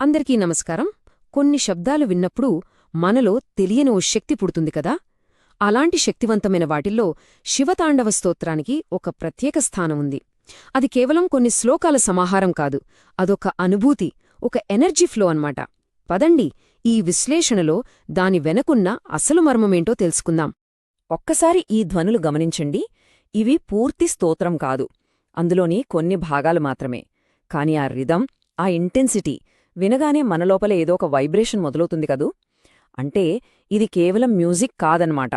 అందరికీ నమస్కారం. కొన్ని శబ్దాలు విన్నప్పుడు మనలో తెలియని ఓ శక్తి పుడుతుంది కదా. అలాంటి శక్తివంతమైన వాటిల్లో శివతాండవ స్తోత్రానికి ఒక ప్రత్యేక స్థానం ఉంది. అది కేవలం కొన్ని శ్లోకాల సమాహారం కాదు, అదొక అనుభూతి, ఒక ఎనర్జీ ఫ్లో అన్నమాట. పదండి, ఈ విశ్లేషణలో దాని వెనకున్న అసలు మర్మమేంటో తెలుసుకుందాం. ఒక్కసారి ఈ ధ్వనులు గమనించండి. ఇవి పూర్తి స్తోత్రం కాదు, అందులోని కొన్ని భాగాలు మాత్రమే. కాని ఆ రిథం, ఆ ఇంటెన్సిటీ వినగానే మనలోపల ఏదో ఒక వైబ్రేషన్ మొదలవుతుంది కదూ. అంటే ఇది కేవలం మ్యూజిక్ కాదన్నమాట,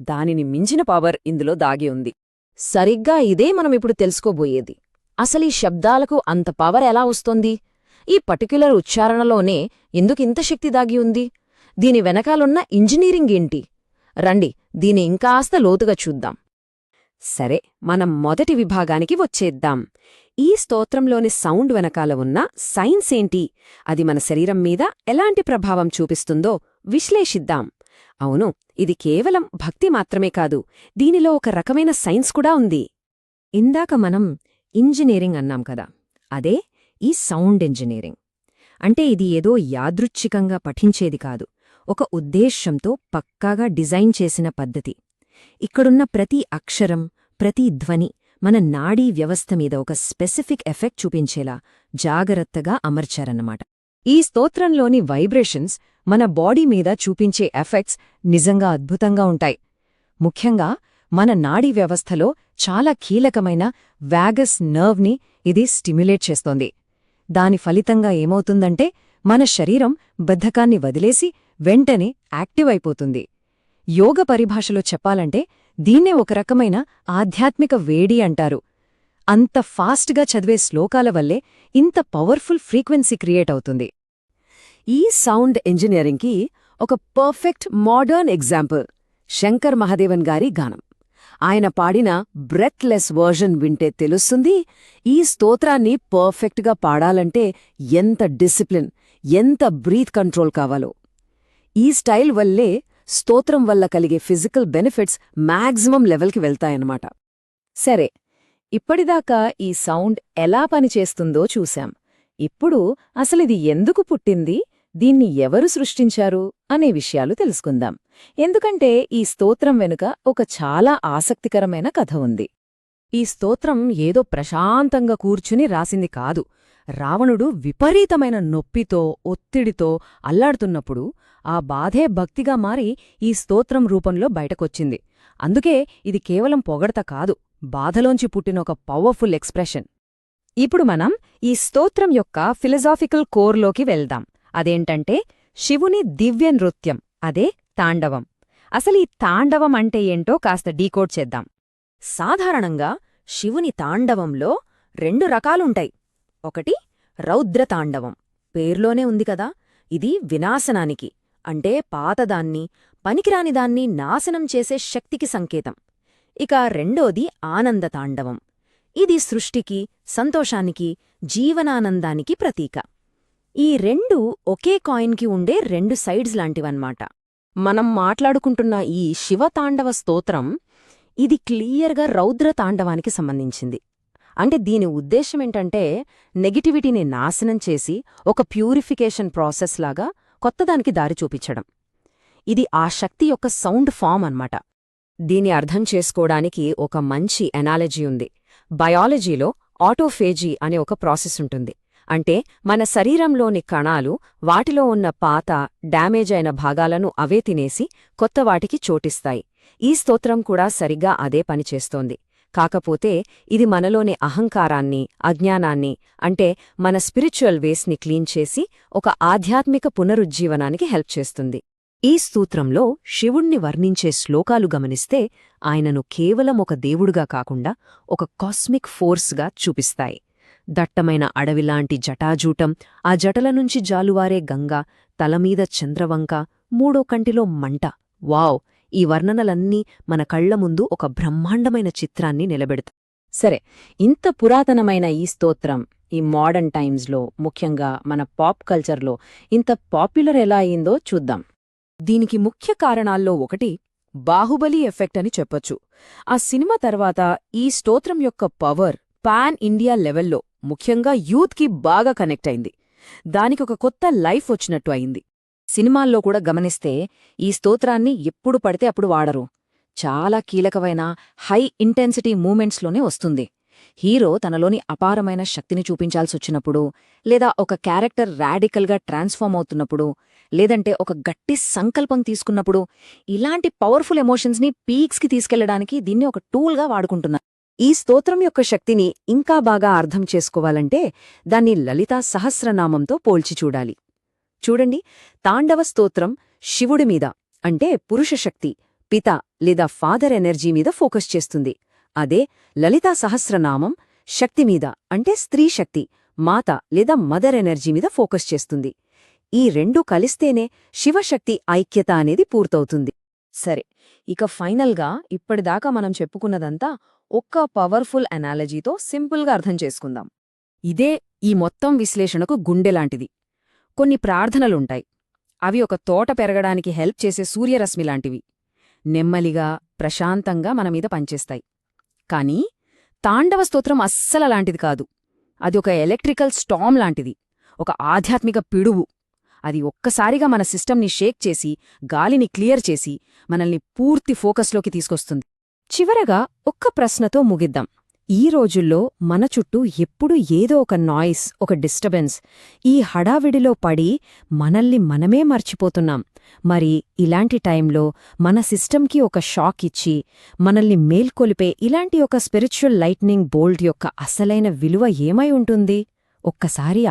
దానిని మించిన పవర్ ఇందులో దాగి ఉంది. సరిగ్గా ఇదే మనమిప్పుడు తెలుసుకోబోయేది. అసలీ శబ్దాలకు అంత పవర్ ఎలా వస్తోంది? ఈ పర్టిక్యులర్ ఉచ్చారణలోనే ఎందుకింత శక్తి దాగి ఉంది? దీని వెనకాలున్న ఇంజనీరింగ్ ఏంటి? రండి, దీని ఇంకాస్త లోతుగా చూద్దాం. సరే, మనం మొదటి విభాగానికి వచ్చేద్దాం. ఈ స్తోత్రంలోని సౌండ్ వెనకాల ఉన్న సైన్స్ ఏంటి, అది మన శరీరం మీద ఎలాంటి ప్రభావం చూపిస్తుందో విశ్లేషిద్దాం. అవును, ఇది కేవలం భక్తి మాత్రమే కాదు, దీనిలో ఒక రకమైన సైన్స్ కూడా ఉంది. ఇందాక మనం ఇంజనీరింగ్ అన్నాం కదా, అదే ఈ సౌండ్ ఇంజనీరింగ్. అంటే ఇది ఏదో యాదృచ్ఛికంగా పఠించేది కాదు, ఒక ఉద్దేశ్యంతో పక్కాగా డిజైన్ చేసిన పద్ధతి. ఇక్కడున్న ప్రతి అక్షరం, ప్రతి ధ్వని మన నాడీ వ్యవస్థ మీద ఒక స్పెసిఫిక్ ఎఫెక్ట్ చూపించేలా జాగ్రత్తగా అమర్చారన్నమాట. ఈ స్తోత్రంలోని వైబ్రేషన్స్ మన బాడీ మీద చూపించే ఎఫెక్ట్స్ నిజంగా అద్భుతంగా ఉంటాయి. ముఖ్యంగా మన నాడీ వ్యవస్థలో చాలా కీలకమైన వాగస్ నర్వ్ని ఇది స్టిమ్యులేట్ చేస్తోంది. దాని ఫలితంగా ఏమవుతుందంటే మన శరీరం బద్ధకాన్ని వదిలేసి వెంటనే యాక్టివ్ అయిపోతుంది. యోగ పరిభాషలో చెప్పాలంటే దీన్నే ఒక రకమైన ఆధ్యాత్మిక వేడి అంటారు. అంత ఫాస్ట్గా చదివే శ్లోకాల వల్లే ఇంత పవర్ఫుల్ ఫ్రీక్వెన్సీ క్రియేట్ అవుతుంది. ఈ సౌండ్ ఇంజనీరింగ్కి ఒక perfect modern example Shankar Mahadevan గారి గానం. ఆయన పాడిన బ్రెత్లెస్ వర్జన్ వింటే తెలుస్తుంది, ఈ స్తోత్రాన్ని పర్ఫెక్ట్గా పాడాలంటే ఎంత డిసిప్లిన్, ఎంత బ్రీత్ కంట్రోల్ కావాలో. ఈ స్టైల్ వల్లే స్తోత్రం వల్ల కలిగే ఫిజికల్ బెనిఫిట్స్ మ్యాక్సిమం లెవెల్కి వెళ్తాయన్నమాట. సరే, ఇప్పటిదాకా ఈ సౌండ్ ఎలా పనిచేస్తుందో చూశాం. ఇప్పుడు అసలిది ఎందుకు పుట్టింది, దీన్ని ఎవరు సృష్టించారు అనే విషయాలు తెలుసుకుందాం. ఎందుకంటే ఈ స్తోత్రం వెనుక ఒక చాలా ఆసక్తికరమైన కథ ఉంది. ఈ స్తోత్రం ఏదో ప్రశాంతంగా కూర్చుని రాసింది కాదు. రావణుడు విపరీతమైన నొప్పితో, ఒత్తిడితో అల్లాడుతున్నప్పుడు ఆ బాధే భక్తిగా మారి ఈ స్తోత్రం రూపంలో బయటకొచ్చింది. అందుకే ఇది కేవలం పొగడత కాదు, బాధలోంచి పుట్టిన ఒక పవర్ఫుల్ ఎక్స్ప్రెషన్. ఇప్పుడు మనం ఈ స్తోత్రం యొక్క ఫిలసాఫికల్ కోర్లోకి వెళ్దాం. అదేంటంటే శివుని దివ్య నృత్యం, అదే తాండవం. అసలు ఈ తాండవం అంటే ఏంటో కాస్త డీకోడ్ చేద్దాం. సాధారణంగా శివుని తాండవంలో 2 రకాలుంటాయి. ఒకటి రౌద్రతాండవం, పేర్లోనే ఉంది కదా, ఇది వినాశనానికి, అంటే పాతదాన్ని, పనికిరానిదాన్ని నాశనం చేసే శక్తికి సంకేతం. ఇక రెండోది ఆనందతాండవం, ఇది సృష్టికి, సంతోషానికి, జీవనానందానికి ప్రతీక. ఈ 2 ఒకే కాయిన్కి ఉండే 2 సైడ్స్ లాంటివన్నమాట. మనం మాట్లాడుకుంటున్న ఈ శివతాండవ స్తోత్రం, ఇది క్లియర్గా రౌద్రతాండవానికి సంబంధించింది. అంటే దీని ఉద్దేశమేంటంటే నెగిటివిటీని నాశనం చేసి ఒక ప్యూరిఫికేషన్ ప్రాసెస్ లాగా కొత్తదానికి దారి చూపించడం. ఇది ఆ శక్తి యొక్క సౌండ్ ఫామ్ అన్నమాట. దీని అర్థం చేసుకోవడానికి ఒక మంచి ఎనాలజీ ఉంది. బయాలజీలో ఆటోఫేజీ అనే ఒక ప్రాసెస్ ఉంటుంది. అంటే మన శరీరంలోని కణాలు వాటిలో ఉన్న పాత, డ్యామేజ్ అయిన భాగాలను అవే తినేసి కొత్త వాటికి చోటిస్తాయి. ఈ స్తోత్రం కూడా సరిగ్గా అదే పనిచేస్తోంది. కాకపోతే ఇది మనలోని అహంకారాన్ని, అజ్ఞానాన్ని, అంటే మన స్పిరిచువల్ వేస్ని క్లీన్ చేసి ఒక ఆధ్యాత్మిక పునరుజ్జీవనానికి హెల్ప్ చేస్తుంది. ఈ స్తోత్రంలో శివుణ్ణి వర్ణించే శ్లోకాలు గమనిస్తే ఆయనను కేవలం ఒక దేవుడుగా కాకుండా ఒక కాస్మిక్ ఫోర్స్గా చూపిస్తాయి. దట్టమైన అడవిలాంటి జటాజూటం, ఆ జటల నుంచి జాలువారే గంగ, తలమీద చంద్రవంక, 3వ కంటిలో మంట. వావ్! ఈ వర్ణనలన్నీ మన కళ్ల ముందు ఒక బ్రహ్మాండమైన చిత్రాన్ని నిలబెడతాయి. సరే, ఇంత పురాతనమైన ఈ స్తోత్రం ఈ మోడర్న్ టైమ్స్లో, ముఖ్యంగా మన పాప్ కల్చర్లో ఇంత పాపులర్ ఎలా అయిందో చూద్దాం. దీనికి ముఖ్య కారణాల్లో ఒకటి బాహుబలి ఎఫెక్ట్ అని చెప్పొచ్చు. ఆ సినిమా తర్వాత ఈ స్తోత్రం యొక్క పవర్ పాన్ ఇండియా లెవెల్లో, ముఖ్యంగా యూత్కి బాగా కనెక్ట్ అయింది. దానికొక కొత్త లైఫ్ వచ్చినట్టు అయింది. సినిమాల్లో కూడా గమనిస్తే ఈ స్తోత్రాన్ని ఎప్పుడు పడితే అప్పుడు వాడరు. చాలా కీలకమైన హై ఇంటెన్సిటీ మూమెంట్స్లోనే వస్తుంది. హీరో తనలోని అపారమైన శక్తిని చూపించాల్సొచ్చినప్పుడు, లేదా ఒక క్యారెక్టర్ రాడికల్గా ట్రాన్స్ఫార్మ్ అవుతున్నప్పుడు, లేదంటే ఒక గట్టి సంకల్పం తీసుకున్నప్పుడు, ఇలాంటి పవర్ఫుల్ ఎమోషన్స్ని పీక్స్కి తీసుకెళ్లడానికి దీన్ని ఒక టూల్గా వాడుకుంటున్నారు. ఈ స్తోత్రం యొక్క శక్తిని ఇంకా బాగా అర్థం చేసుకోవాలంటే దాన్ని లలితా సహస్రనామంతో పోల్చి చూడాలి. చూడండి, తాండవ స్తోత్రం శివుడి మీద, అంటే పురుషశక్తి, పిత లేదా ఫాదర్ ఎనర్జీ మీద ఫోకస్ చేస్తుంది. అదే లలితా సహస్రనామం శక్తి మీద, అంటే స్త్రీ శక్తి, మాత లేదా మదర్ ఎనర్జీ మీద ఫోకస్ చేస్తుంది. ఈ రెండూ కలిస్తేనే శివశక్తి ఐక్యత అనేది పూర్తవుతుంది. సరే, ఇక ఫైనల్గా ఇప్పటిదాకా మనం చెప్పుకున్నదంతా ఒక్క పవర్ఫుల్ అనాలజీతో సింపుల్గా అర్థం చేసుకుందాం. ఇదే ఈ మొత్తం విశ్లేషణకు గుండెలాంటిది. కొన్ని ప్రార్థనలుంటాయి. అవి ఒక తోట పెరగడానికి హెల్ప్ చేసే సూర్యరశ్మిలాంటివి. నెమ్మలిగా, ప్రశాంతంగా మనమీద పనిచేస్తాయి. కానీ తాండవ స్తోత్రం అస్సలలాంటిది కాదు. అది ఒక ఎలక్ట్రికల్ స్టామ్ లాంటిది, ఒక ఆధ్యాత్మిక పిడువు. అది ఒక్కసారిగా మన సిస్టమ్ని షేక్ చేసి, గాలిని క్లియర్ చేసి, మనల్ని పూర్తి ఫోకస్లోకి తీసుకొస్తుంది. చివరగా ఒక్క ప్రశ్నతో ముగిద్దాం. ఈ రోజుల్లో మన చుట్టూ ఎప్పుడు ఏదో ఒక నాయిస్, ఒక డిస్టర్బెన్స్, ఈ హడావిడిలో పడి మనల్ని మనమే మర్చిపోతున్నాం. మరి ఇలాంటి టైంలో మన సిస్టమ్కి ఒక షాక్ ఇచ్చి మనల్ని మేల్కొలిపే ఇలాంటి ఒక స్పిరిచువల్ లైట్నింగ్ బోల్ట్ యొక్క అసలైన విలువ ఏమై ఉంటుంది? ఒక్కసారి